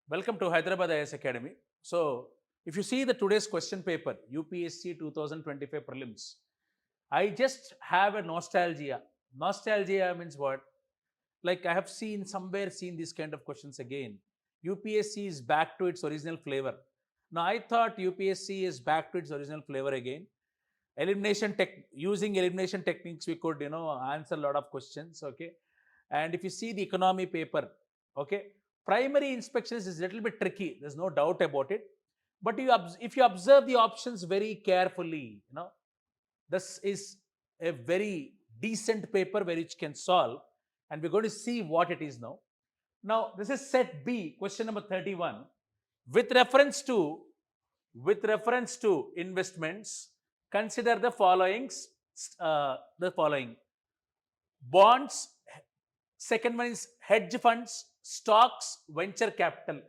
Welcome to Hyderabad IAS Academy. So, if you see the today's question paper, UPSC 2025 prelims, I just have a nostalgia. Nostalgia means what? Like I have seen these kind of questions again. UPSC is back to its original flavor. Now, I thought UPSC is back to its original flavor again. Using elimination techniques, we could, answer a lot of questions. Okay. And if you see the economy paper, okay, primary inspections is a little bit tricky. There's no doubt about it. But if you observe the options very carefully, this is a very decent paper where you can solve, and we're going to see what it is now. Now, this is set B, question number 31. With reference to investments, consider the following: bonds. Second one is hedge funds, stocks, venture capital.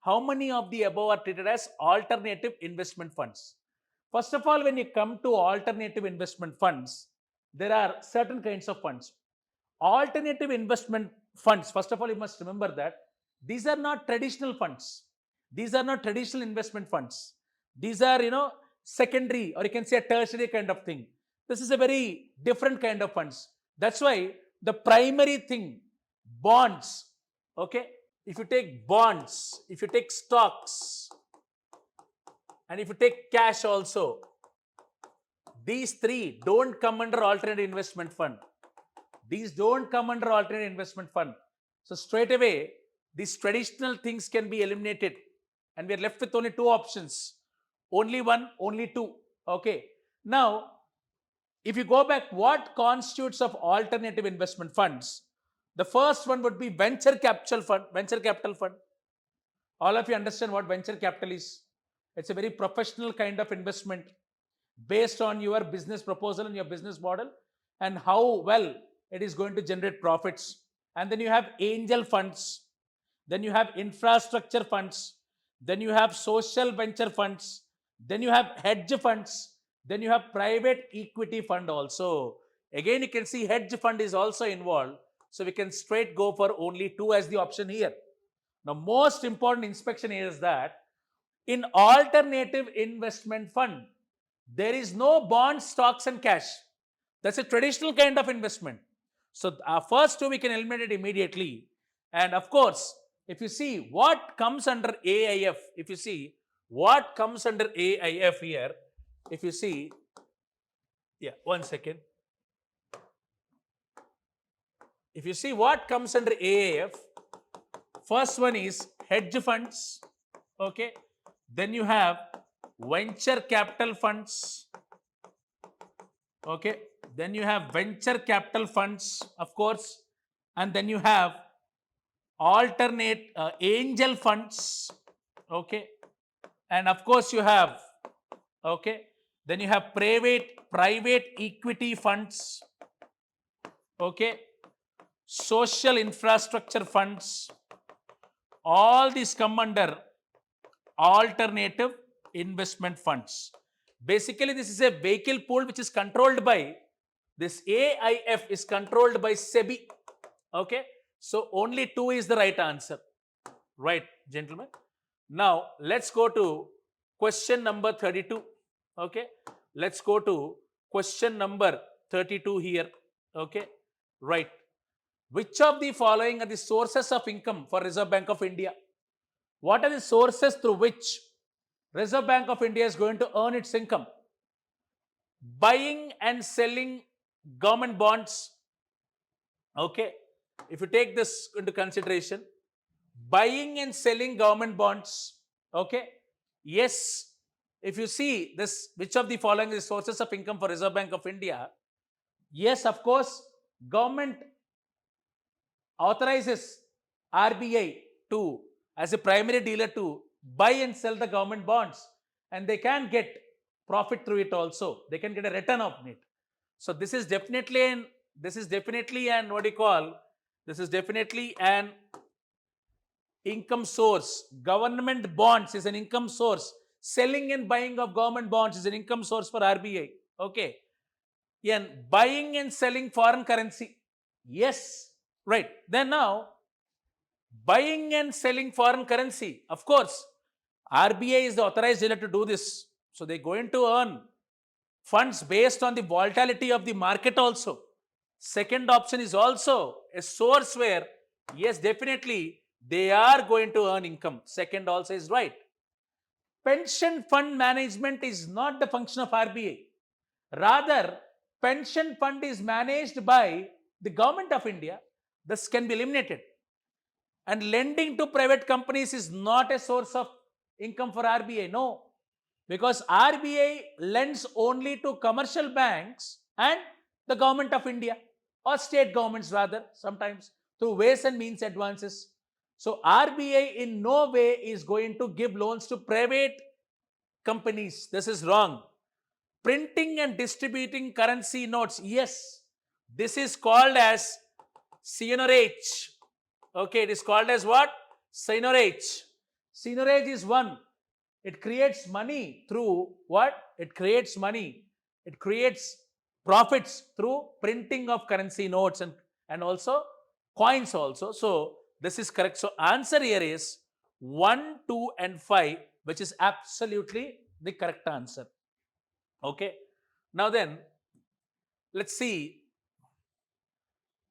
How many of the above are treated as alternative investment funds? First of all, when you come to alternative investment funds, there are certain kinds of funds. Alternative investment funds, first of all, you must remember that these are not traditional funds. These are not traditional investment funds. These are, secondary, or you can say a tertiary kind of thing. This is a very different kind of funds. That's why the primary thing, bonds, okay? If you take bonds, if you take stocks, and if you take cash also, these three don't come under alternative investment fund. These don't come under alternative investment fund. So straight away, these traditional things can be eliminated, and we are left with only two options. Only one, only two. Okay. Now, if you go back, what constitutes of alternative investment funds? The first one would be venture capital fund. Venture capital fund. All of you understand what venture capital is. It's a very professional kind of investment based on your business proposal and your business model and how well it is going to generate profits. And then you have angel funds. Then you have infrastructure funds. Then you have social venture funds. Then you have hedge funds. Then you have private equity fund also. Again, you can see hedge fund is also involved. So we can straight go for only two as the option here. Now, most important inspection is that in alternative investment fund, there is no bonds, stocks and cash. That's a traditional kind of investment. So our first two we can eliminate it immediately. And of course, if you see what comes under AIF, if you see what comes under AIF here, if you see, one second. If you see what comes under AIF, first one is hedge funds, okay. Then you have venture capital funds, okay. Then you have venture capital funds, of course. And then you have alternate angel funds, okay. And of course you have, okay. Then you have private equity funds, okay. Social infrastructure funds. All these come under alternative investment funds. Basically, this is a vehicle pool which is controlled by, this AIF is controlled by SEBI. Okay. So only two is the right answer. Right, gentlemen. Now, let's go to question number 32. Okay. Let's go to question number 32 here. Okay. Right. Which of the following are the sources of income for Reserve Bank of India? What are the sources through which Reserve Bank of India is going to earn its income? Buying and selling government bonds. Okay. If you take this into consideration, buying and selling government bonds. Okay. Yes. If you see this, which of the following is sources of income for Reserve Bank of India? Yes, of course, government authorizes RBI to, as a primary dealer, to buy and sell the government bonds, and they can get profit through it also. They can get a return on it. So this is definitely an income source. Government bonds is an income source. Selling and buying of government bonds is an income source for RBI. Okay. And buying and selling foreign currency. Yes. Right. Then now, Buying and selling foreign currency. Of course, RBI is the authorized dealer to do this. So they're going to earn funds based on the volatility of the market also. Second option is also a source where, yes, definitely they are going to earn income. Second also is right. Pension fund management is not the function of RBI. Rather, pension fund is managed by the government of India. This can be eliminated. And lending to private companies is not a source of income for RBI. No, because RBI lends only to commercial banks and the government of India, or state governments rather, sometimes through ways and means advances. So RBI in no way is going to give loans to private companies. This is wrong. Printing and distributing currency notes. Yes, this is called as seigniorage. Okay, it is called as what? Seigniorage. Seigniorage is one. It creates money through what? It creates money. It creates profits through printing of currency notes and also coins also. So this is correct. So answer here is 1, 2 and 5, which is absolutely the correct answer. Okay. Now then, let's see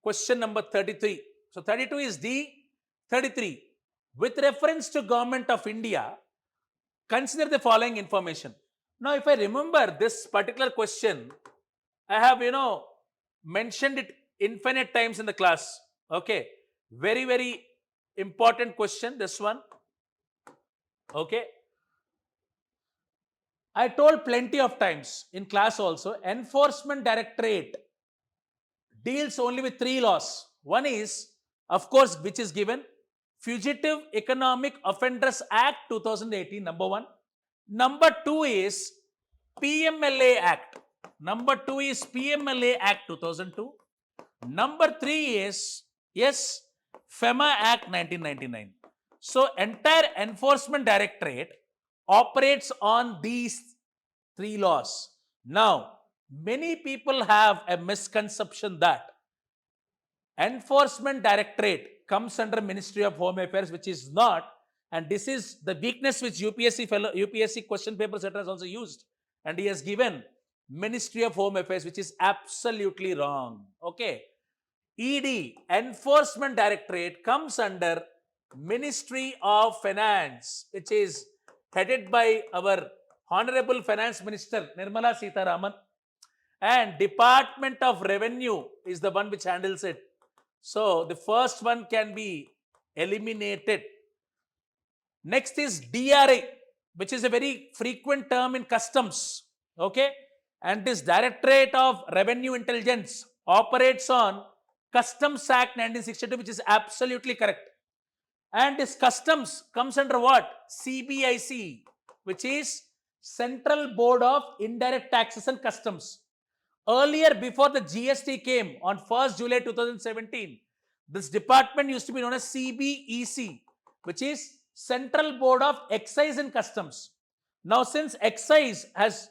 question number 33. So 32 is D. 33. With reference to Government of India, consider the following information. Now, if I remember this particular question, I have, mentioned it infinite times in the class. Okay. Very, very important question, this one. Okay. I told plenty of times in class also, Enforcement Directorate deals only with 3 laws. One is, of course, which is given, Fugitive Economic Offenders Act 2018, number 1. Number 2 is PMLA Act. Number 2 is PMLA Act 2002. Number 3 is, yes, FEMA Act 1999. So, entire Enforcement Directorate operates on these 3 laws. Now, many people have a misconception that Enforcement Directorate comes under Ministry of Home Affairs, which is not, and this is the weakness which UPSC question paper setter has also used, and he has given Ministry of Home Affairs, which is absolutely wrong. Okay. ED, Enforcement Directorate, comes under Ministry of Finance, which is headed by our Honorable Finance Minister Nirmala Sitharaman, and Department of Revenue is the one which handles it. So the first one can be eliminated. Next is DRI, which is a very frequent term in customs. Okay. And this Directorate of Revenue Intelligence operates on Customs Act 1962, which is absolutely correct. And this customs comes under what? CBIC, which is Central Board of Indirect Taxes and Customs. Earlier, before the GST came on 1st July 2017, this department used to be known as CBEC, which is Central Board of Excise and Customs. Now, since excise has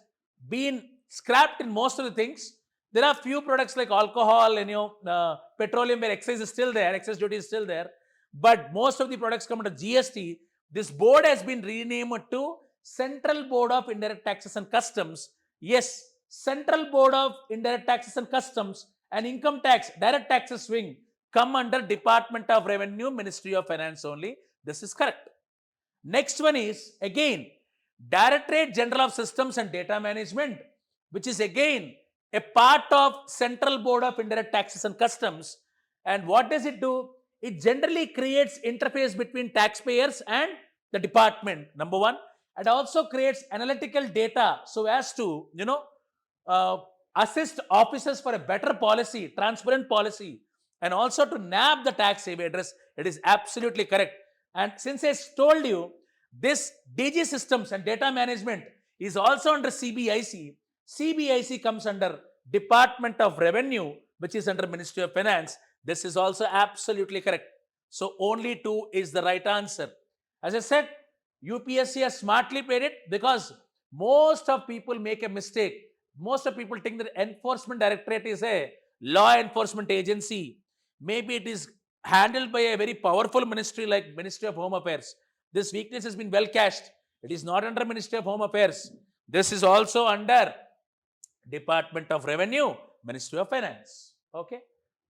been scrapped in most of the things, there are few products like alcohol and petroleum where excise is still there, excise duty is still there. But most of the products come under GST. This board has been renamed to Central Board of Indirect Taxes and Customs. Yes, Central Board of Indirect Taxes and Customs and Income Tax, Direct Taxes Wing come under Department of Revenue, Ministry of Finance only. This is correct. Next one is, again, Directorate General of Systems and Data Management, which is again a part of Central Board of Indirect Taxes and Customs. And what does it do? It generally creates interface between taxpayers and the department, number 1. It also creates analytical data so as to, assist officers for a better policy, transparent policy, and also to nab the tax evaders. It is absolutely correct. And since I told you, this DG systems and data management is also under CBIC. CBIC comes under Department of Revenue, which is under Ministry of Finance. This is also absolutely correct. So only 2 is the right answer. As I said, UPSC has smartly played it because most of people make a mistake. Most of people think that Enforcement Directorate is a law enforcement agency. Maybe it is handled by a very powerful ministry like Ministry of Home Affairs. This weakness has been well cached. It is not under Ministry of Home Affairs. This is also under Department of Revenue, Ministry of Finance. Okay.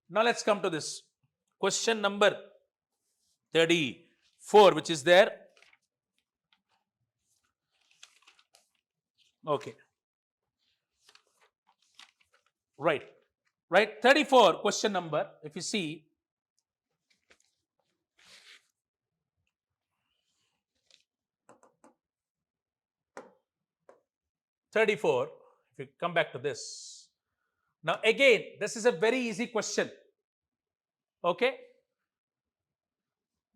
Now let's come to this. Question number 34, which is there. Okay. Right. 34, question number, if you see, if you come back to this. Now again, this is a very easy question. Okay.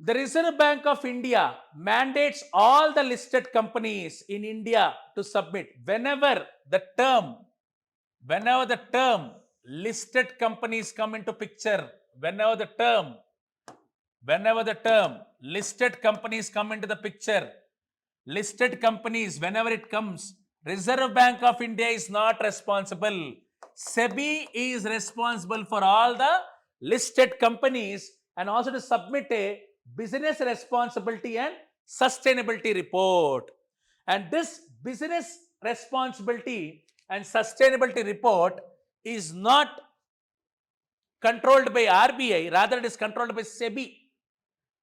The Reserve Bank of India mandates all the listed companies in India to submit whenever the term listed companies come into picture, whenever the term listed companies come into the picture, listed companies, whenever it comes, Reserve Bank of India is not responsible. SEBI is responsible for all the listed companies and also to submit a business responsibility and sustainability report. And this business responsibility and sustainability report is not controlled by RBI, rather it is controlled by SEBI.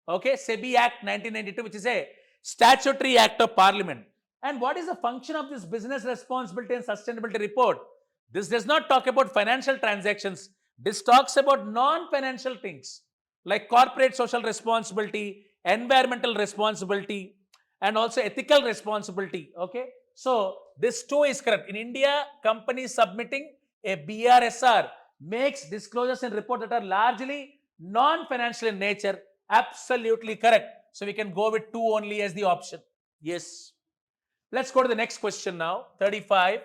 Okay, SEBI Act 1992, which is a statutory act of Parliament. And what is the function of this business responsibility and sustainability report? This does not talk about financial transactions. This talks about non-financial things like corporate social responsibility, environmental responsibility, and also ethical responsibility. Okay, so this too is correct. In India, companies submitting a BRSR makes disclosures and report that are largely non-financial in nature. Absolutely correct. So we can go with 2 only as the option. Yes. Let's go to the next question now, 35,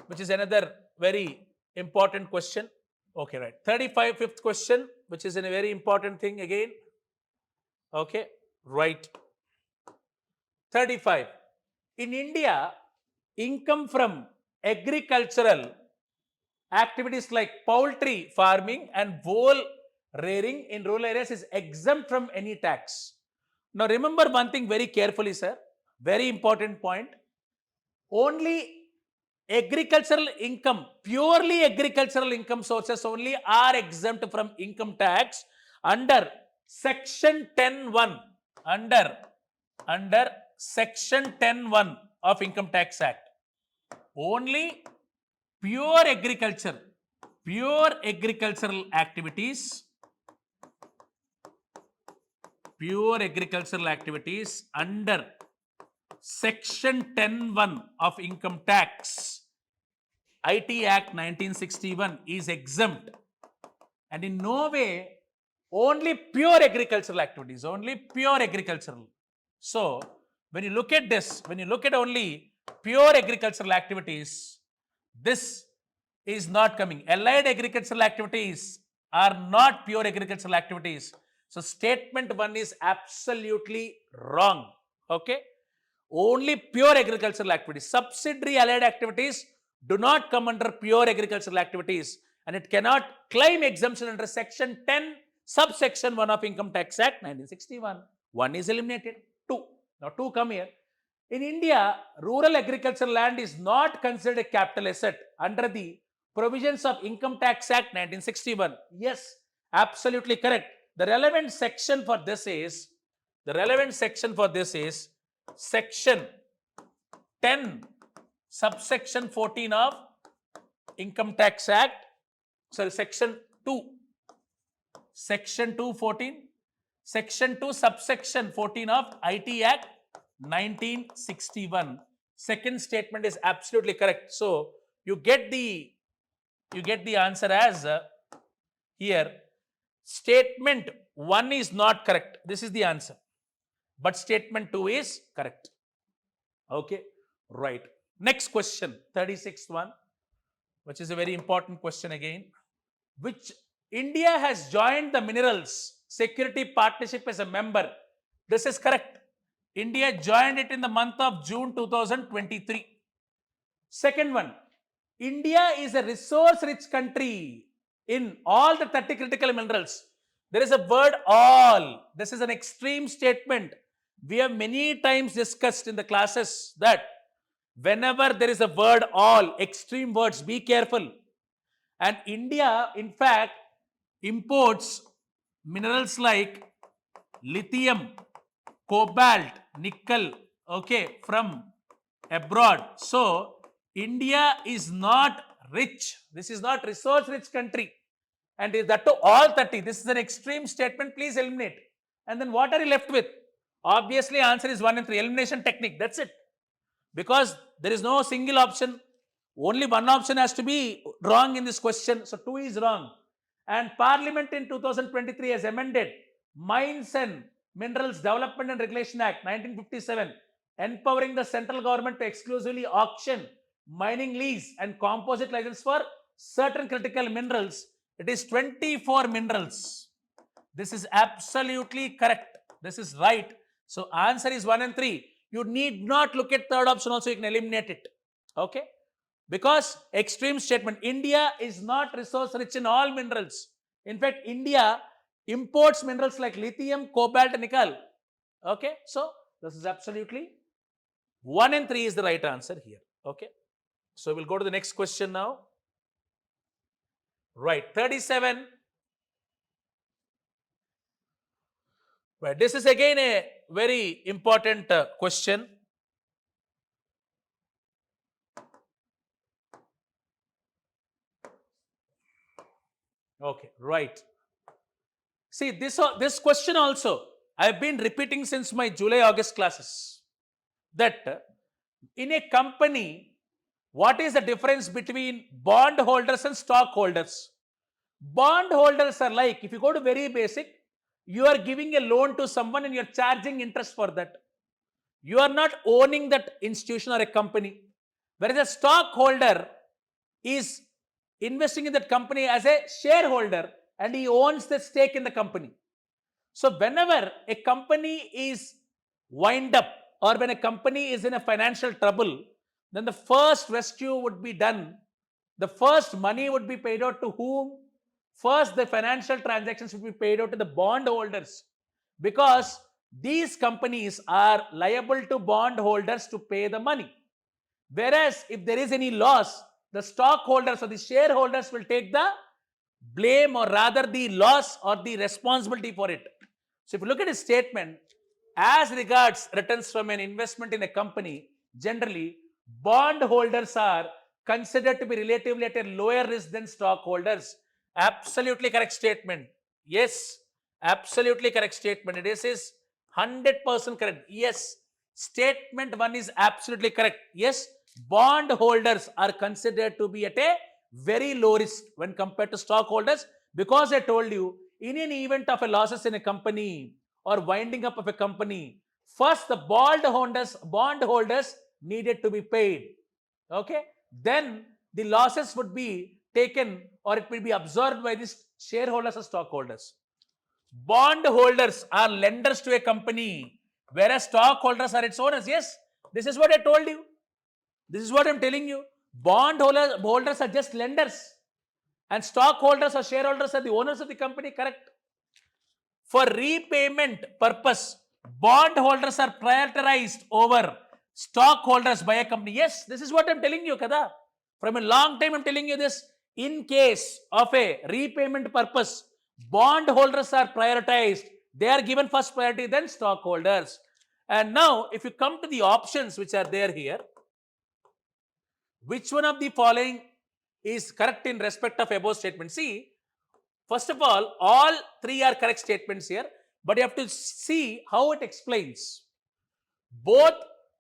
which is another very important question. Okay, right. 35, fifth question, which is a very important thing again. Okay, right. 35. In India, income from agricultural activities like poultry farming and wool rearing in rural areas is exempt from any tax. Now remember one thing very carefully, sir. Very important point. Only agricultural income, purely agricultural income sources only are exempt from income tax under Section 10(1), under Section 10(1) of Income Tax Act. Only pure agricultural activities, under Section 10(1) of Income Tax, IT Act 1961 is exempt, and in no way only pure agricultural activities, only pure agricultural. So when you look at this, when you look at only pure agricultural activities, this is not coming. Allied agricultural activities are not pure agricultural activities. So statement 1 is absolutely wrong. Okay. Only pure agricultural activities. Subsidiary allied activities do not come under pure agricultural activities, and it cannot claim exemption under Section 10, subsection 1 of Income Tax Act 1961. 1 is eliminated. 2. Now 2 come here. In India, rural agricultural land is not considered a capital asset under the provisions of Income Tax Act 1961. Yes, absolutely correct. The relevant section for this is Section 10, subsection 14 of Income Tax Act, sorry, Section 2, 14, Section 2, subsection 14 of IT Act 1961. Second statement is absolutely correct. So you get the answer as here. Statement 1 is not correct. This is the answer. But statement 2 is correct. Okay, right. Next question, 36th one, which is a very important question again. Which India has joined the Minerals Security Partnership as a member. This is correct. India joined it in the month of June 2023. Second one, India is a resource-rich country in all the 30 critical minerals. There is a word all. This is an extreme statement. We have many times discussed in the classes that whenever there is a word all, extreme words, be careful. And India, in fact, imports minerals like lithium, cobalt, nickel, okay, from abroad. So, India is not rich. This is not resource rich country. And is that to all 30. This is an extreme statement. Please eliminate. And then what are you left with? Obviously, answer is 1 and 3. Elimination technique. That's it. Because there is no single option. Only one option has to be wrong in this question. So 2 is wrong. And Parliament in 2023 has amended Mines and Minerals Development and Regulation Act 1957, empowering the central government to exclusively auction mining lease and composite license for certain critical minerals. It is 24 minerals. This is absolutely correct. This is right. So answer is 1 and 3. You need not look at third option also. You can eliminate it. Okay. Because extreme statement. India is not resource rich in all minerals. In fact, India imports minerals like lithium, cobalt, and nickel. Okay. So this is absolutely 1 and 3 is the right answer here. Okay. So we'll go to the next question now. Right. 37. Right. This is again a very important question. Okay. Right. See, this question also I have been repeating since my July-August classes. That in a company, what is the difference between bond holders and stockholders? Bond holders are like, if you go to very basic, you are giving a loan to someone and you are charging interest for that. You are not owning that institution or a company. Whereas a stockholder is investing in that company as a shareholder and he owns the stake in the company. So whenever a company is wind up or when a company is in a financial trouble, then the first rescue would be done. The first money would be paid out to whom? First, the financial transactions would be paid out to the bondholders, because these companies are liable to bondholders to pay the money. Whereas if there is any loss, the stockholders or the shareholders will take the blame, or rather the loss or the responsibility for it. So if you look at his statement, as regards returns from an investment in a company, generally bondholders are considered to be relatively at a lower risk than stockholders. Absolutely correct statement. Yes, absolutely correct statement. This is 100% correct. Yes, statement 1 is absolutely correct. Yes, bondholders are considered to be at a very low risk when compared to stockholders, because I told you, in an event of a losses in a company or winding up of a company, first the bondholders needed to be paid. Okay, then the losses would be taken or it will be absorbed by these shareholders or stockholders. Bondholders are lenders to a company, whereas stockholders are its owners. Yes, this is what I told you. This is what I'm telling you. Bondholders are just lenders, and stockholders or shareholders are the owners of the company. Correct. For repayment purpose, bondholders are prioritized over stockholders by a company. Yes, this is what I'm telling you, Kada. From a long time I'm telling you this. In case of a repayment purpose, bondholders are prioritized. They are given first priority than stockholders. And now, if you come to the options which are there here, which one of the following is correct in respect of above statement? See, first of all 3 are correct statements here, but you have to see how it explains. Both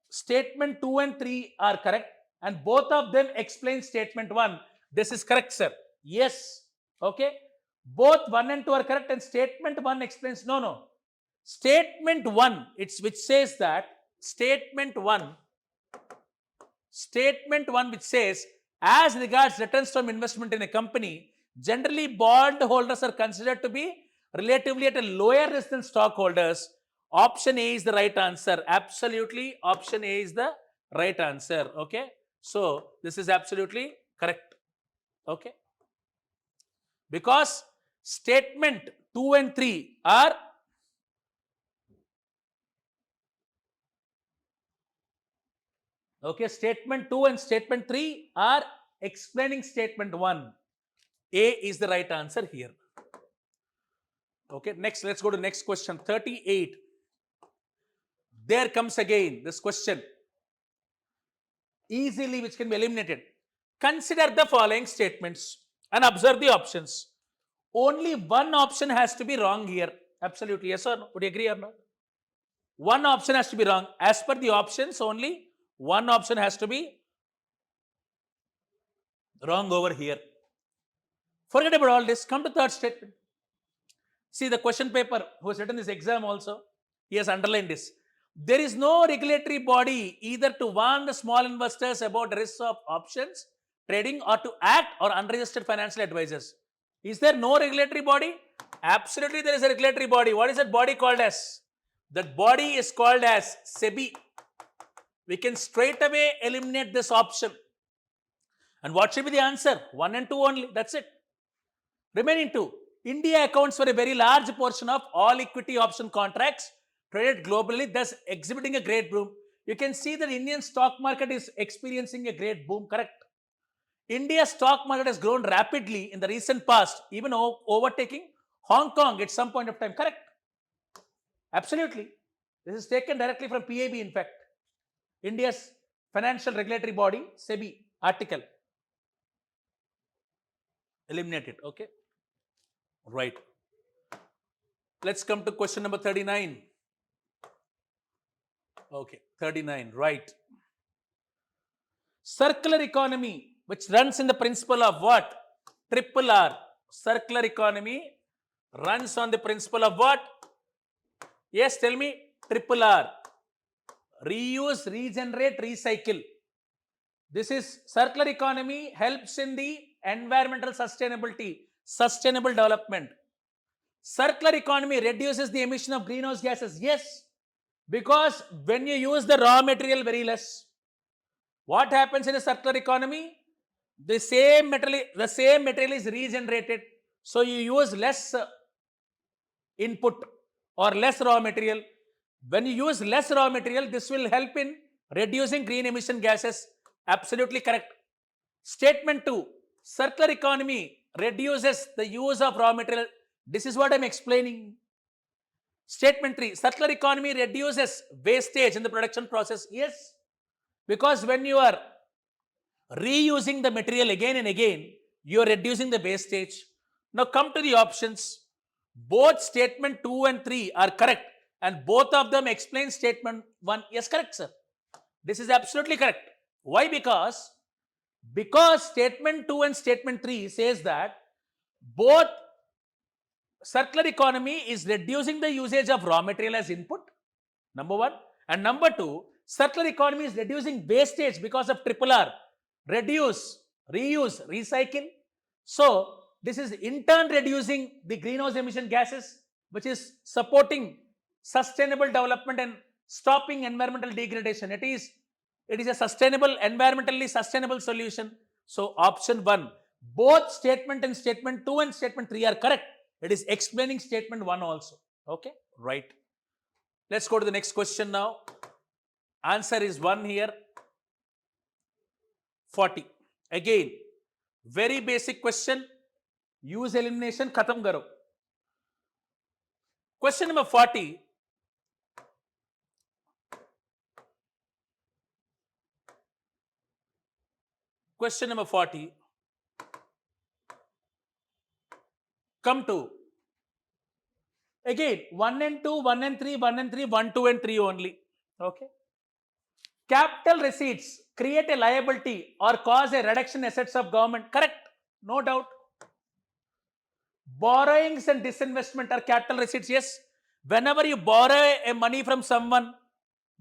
statement 2 and 3 are correct, and both of them explain statement 1. This is correct, sir. Yes. Okay. Both 1 and 2 are correct, and statement 1 explains. No. Statement 1, which says that statement 1 which says, as regards returns from investment in a company, generally bondholders are considered to be relatively at a lower risk than stockholders. Option A is the right answer. Absolutely, option A is the right answer. Okay, so this is absolutely correct. Okay, because statement 2 and 3 are okay, statement 2 and statement 3 are explaining statement 1. A is the right answer here. Okay, next, let's go to next question. 38. There comes again this question, easily which can be eliminated. Consider the following statements and observe the options. Only one option has to be wrong here. Absolutely, yes or no? Would you agree or not? One option has to be wrong. As per the options, only one option has to be wrong over here. Forget about all this. Come to third statement. See the question paper who has written this exam also, he has underlined this. There is no regulatory body either to warn the small investors about the risks of options trading or to act or unregistered financial advisors. Is there no regulatory body? Absolutely there is a regulatory body. What is that body called as? That body is called as SEBI. We can straight away eliminate this option. And what should be the answer? 1 and 2 only. That's it. Remaining 2. India accounts for a very large portion of all equity option contracts traded globally, thus exhibiting a great boom. You can see that Indian stock market is experiencing a great boom, correct? India's stock market has grown rapidly in the recent past, even overtaking Hong Kong at some point of time, correct? Absolutely. This is taken directly from PAB, in fact. India's financial regulatory body, SEBI article. Eliminated, okay? Right. Let's come to question number 39. Okay, 39, right. Circular economy, which runs in the principle of what? Triple R. Circular economy runs on the principle of what? Yes, tell me. Triple R. Reuse, regenerate, recycle. This is circular economy helps in the environmental sustainability, sustainable development. Circular economy reduces the emission of greenhouse gases. Yes, because when you use the raw material very less, what happens in a circular economy? The same material is regenerated. So you use less input or less raw material. When you use less raw material, this will help in reducing green emission gases. Absolutely correct. Statement 2, circular economy reduces the use of raw material. This is what I am explaining. Statement 3, circular economy reduces wastage in the production process. Yes, because when you are reusing the material again and again, you are reducing the wastage. Now come to the options. Both statement 2 and 3 are correct and both of them explain statement 1. Yes, correct, sir. This is absolutely correct. Why? Because statement 2 and statement 3 says that both circular economy is reducing the usage of raw material as input, number 1. And number 2, circular economy is reducing wastage because of triple R. Reduce, reuse, recycle. So this is in turn reducing the greenhouse emission gases, which is supporting sustainable development and stopping environmental degradation. It is a sustainable, environmentally sustainable solution. So option 1, both statement and statement 2 and statement 3 are correct. It is explaining statement 1 also. Okay, right. Let's go to the next question now. Answer is 1 here. 40. Again, very basic question. Use elimination, khatam karo. Question number 40. Question number 40. Come to. Again, 1 and 2, 1 and 3, 1 and 3, 1, 2 and 3 only. Okay. Capital receipts create a liability or cause a reduction in assets of government. Correct. No doubt. Borrowings and disinvestment are capital receipts. Yes. Whenever you borrow a money from someone,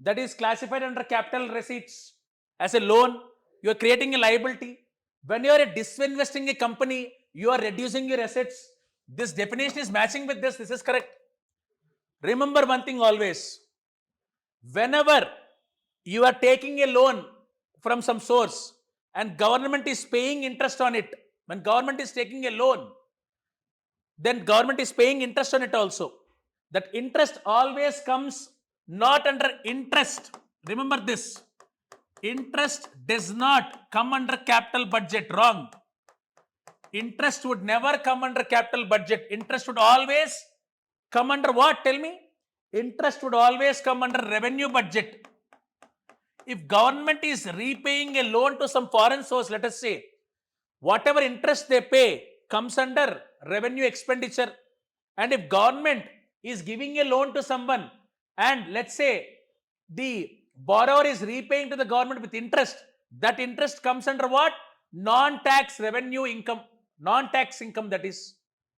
that is classified under capital receipts as a loan, you are creating a liability. When you are disinvesting a company, you are reducing your assets. This definition is matching with this. This is correct. Remember one thing always. Whenever you are taking a loan from some source and government is paying interest on it, when government is taking a loan, then government is paying interest on it also. That interest always comes not under interest. Remember this. Interest does not come under capital budget. Wrong. Interest would never come under capital budget. Interest would always come under what? Tell me. Interest would always come under revenue budget. If government is repaying a loan to some foreign source, let us say, whatever interest they pay comes under revenue expenditure. And if government is giving a loan to someone and let's say the borrower is repaying to the government with interest, that interest comes under what? Non-tax revenue income, non-tax income, that is.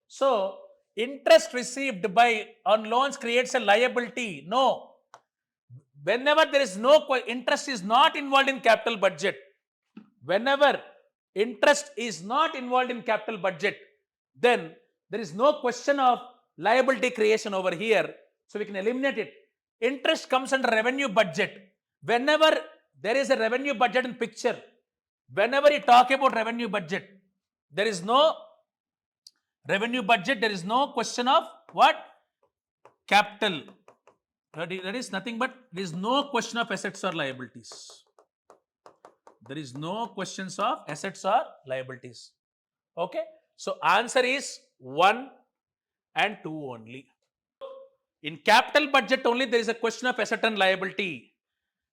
So, interest received by on loans creates a liability. No. Whenever there is no interest is not involved in capital budget. Whenever interest is not involved in capital budget, then there is no question of liability creation over here. So we can eliminate it. Interest comes under revenue budget. Whenever there is a revenue budget in picture, whenever you talk about revenue budget, there is no revenue budget, there is no question of what? Capital. That is nothing but there is no question of assets or liabilities. There is no questions of assets or liabilities. Okay. So answer is 1 and 2 only. In capital budget only there is a question of asset and liability.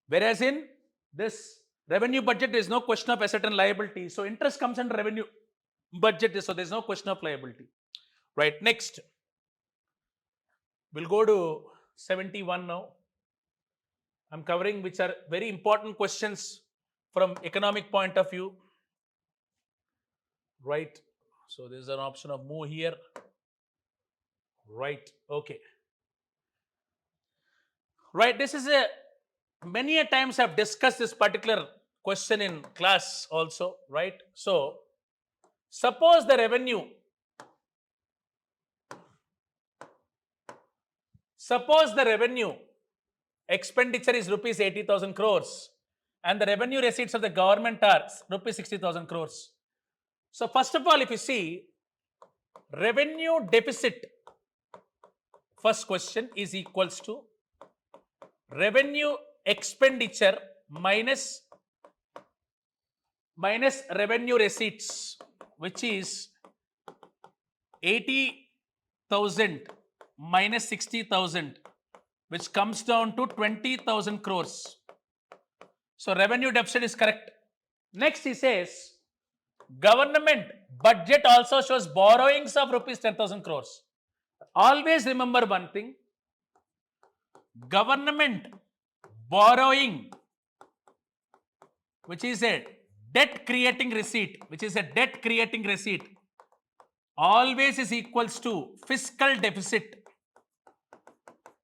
Whereas in this revenue budget there is no question of asset and liability. So interest comes under revenue budget. So there is no question of liability. Right. Next. We'll go to 71 now. I'm covering which are very important questions from economic point of view. Right. So there's an option of move here. Right. Okay. Right. This is many a times I've discussed this particular question in class also. Right. So suppose the revenue. Suppose the revenue expenditure is rupees 80,000 crores and the revenue receipts of the government are rupees 60,000 crores. So first of all, if you see revenue deficit, first question is equals to revenue expenditure minus revenue receipts, which is 80,000 minus 60,000, which comes down to 20,000 crores. So revenue deficit is correct. Next he says government budget also shows borrowings of rupees 10,000 crores. Always remember one thing, government borrowing, which is a debt creating receipt, always is equals to fiscal deficit.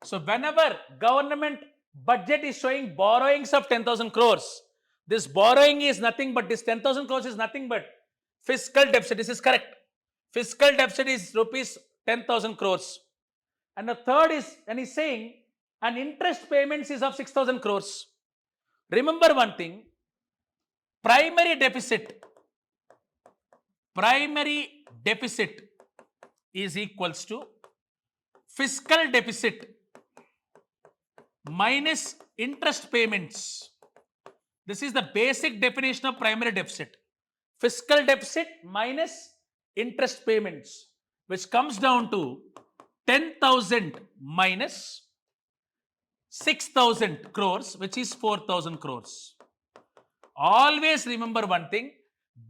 So whenever government budget is showing borrowings of 10,000 crores, this borrowing is nothing but this 10,000 crores is nothing but fiscal deficit. This is correct. Fiscal deficit is rupees 10,000 crores. And the third is, and he's saying, an interest payments is of 6,000 crores. Remember one thing, primary deficit is equals to fiscal deficit minus interest payments. This is the basic definition of primary deficit. Fiscal deficit minus interest payments, which comes down to 10,000 minus 6,000 crores, which is 4,000 crores. Always remember one thing,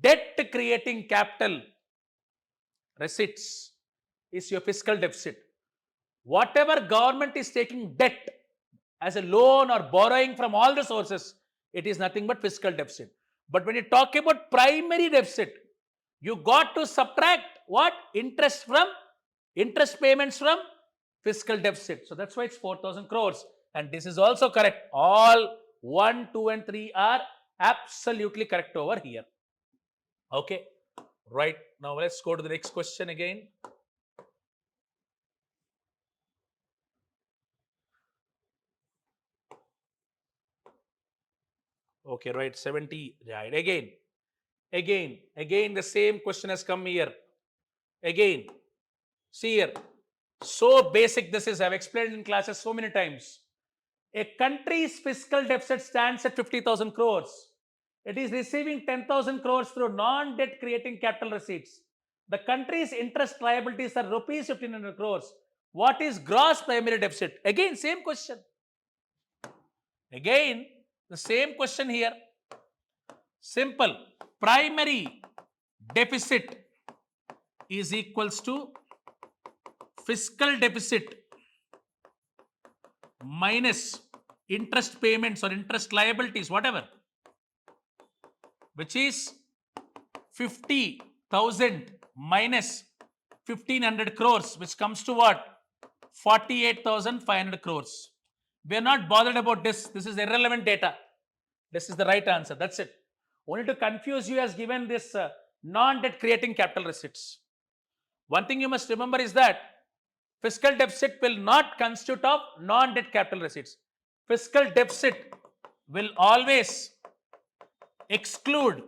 debt creating capital receipts is your fiscal deficit. Whatever government is taking debt as a loan or borrowing from all the sources, it is nothing but fiscal deficit. But when you talk about primary deficit, you got to subtract what? Interest payments from fiscal deficit. So that's why it's 4,000 crores. And this is also correct. All 1, 2 and 3 are absolutely correct over here. Okay. Right. Now let's go to the next question again. Okay, right. 70. Right. Again, the same question has come here. Again, See here. So basic this is. I've explained in classes so many times. A country's fiscal deficit stands at 50,000 crores. It is receiving 10,000 crores through non-debt creating capital receipts. The country's interest liabilities are rupees 1,500 crores. What is gross primary deficit? Again, same question. Again, the same question here. Simple. Primary deficit is equals to fiscal deficit minus interest payments or interest liabilities, whatever, which is 50,000 minus 1,500 crores, which comes to what? 48,500 crores. We are not bothered about this. This is irrelevant data. This is the right answer. That's it. Only to confuse you has given this non-debt creating capital receipts. One thing you must remember is that fiscal deficit will not constitute of non-debt capital receipts. Fiscal deficit will always exclude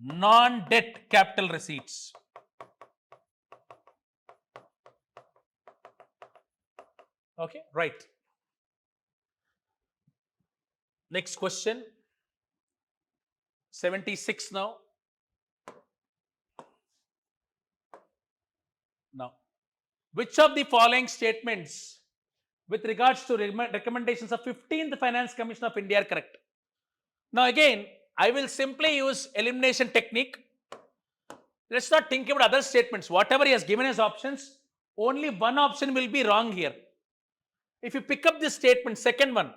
non-debt capital receipts. Okay, right. Next question. 76 now. Now, which of the following statements with regards to recommendations of 15th Finance Commission of India are correct? Now again, I will simply use elimination technique. Let's not think about other statements. Whatever he has given as options, only one option will be wrong here. If you pick up this statement, second one,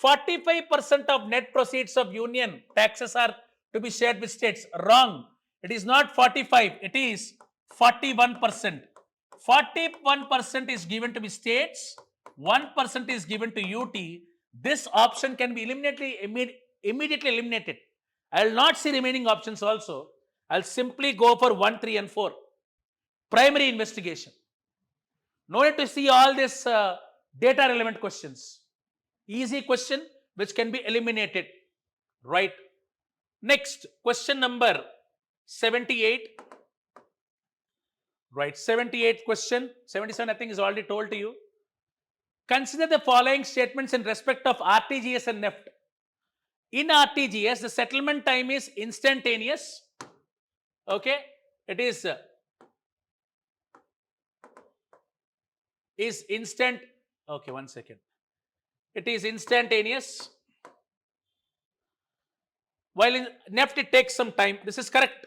45% of net proceeds of union taxes are to be shared with states. Wrong. It is not 45, it is 41%. 41% is given to be states, 1% is given to UT. This option can be immediately eliminated. I will not see remaining options also. I'll simply go for 1, 3 and 4. Primary investigation. No need to see all this data relevant questions. Easy question which can be eliminated. Right. Next, question number 78. Right, 78 question. 77 I think is already told to you. Consider the following statements in respect of RTGS and NEFT. In RTGS, the settlement time is instantaneous. Okay, it is instant. Okay, 1 second. It is instantaneous. While in NEFT it takes some time. This is correct.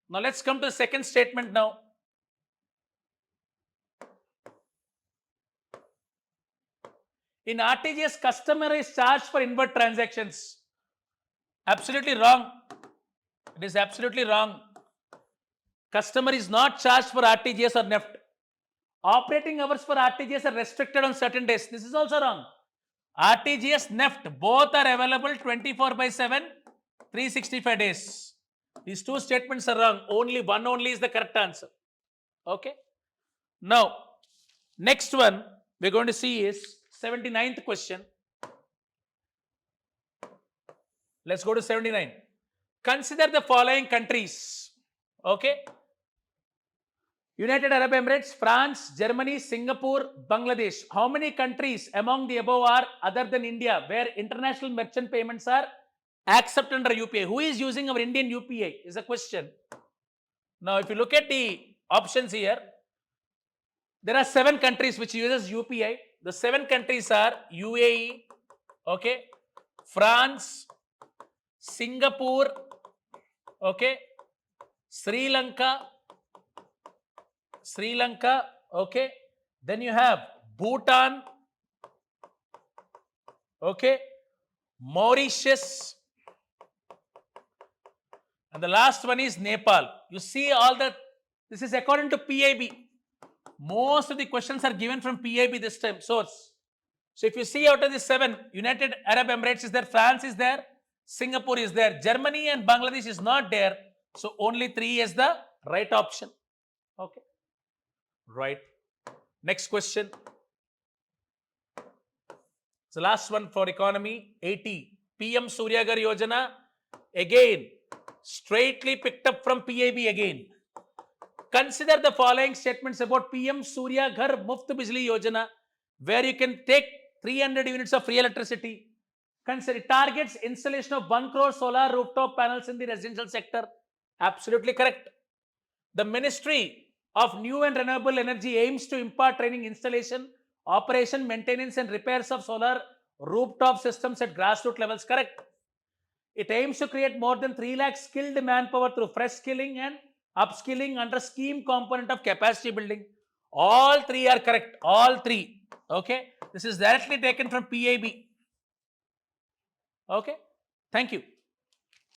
Now let's come to the second statement now. In RTGS, customer is charged for inward transactions. Absolutely wrong. It is absolutely wrong. Customer is not charged for RTGS or NEFT. Operating hours for RTGS are restricted on certain days. This is also wrong. RTGS, NEFT, both are available 24/7, 365 days. These two statements are wrong. Only one only is the correct answer. Okay. Now, next one we're going to see is 79th question. Let's go to 79. Consider the following countries. Okay. United Arab Emirates, France, Germany, Singapore, Bangladesh. How many countries among the above are other than India where international merchant payments are accepted under UPI? Who is using our Indian UPI is a question. Now, if you look at the options here, there are 7 countries which uses UPI. The 7 countries are UAE, okay, France, Singapore, okay, Sri Lanka, okay, then you have Bhutan, okay, Mauritius, and the last one is Nepal. You see all that, this is according to PIB. Most of the questions are given from PIB this time, source. So if you see out of the 7, United Arab Emirates is there, France is there, Singapore is there, Germany and Bangladesh is not there. So only 3 is the right option. Okay. Right. Next question. The last one for economy, 80. PM Suryagar Yojana, again, straightly picked up from PIB again. Consider the following statements about PM Surya Ghar Muft Bijli Yojana, where you can take 300 units of free electricity. Consider targets installation of 1 crore solar rooftop panels in the residential sector. Absolutely correct. The Ministry of New and Renewable Energy aims to impart training installation, operation, maintenance and repairs of solar rooftop systems at grassroots levels. Correct. It aims to create more than 3 lakh skilled manpower through fresh skilling and upskilling under scheme component of capacity building. All three are correct. All three. Okay. This is directly taken from PIB. Okay. Thank you.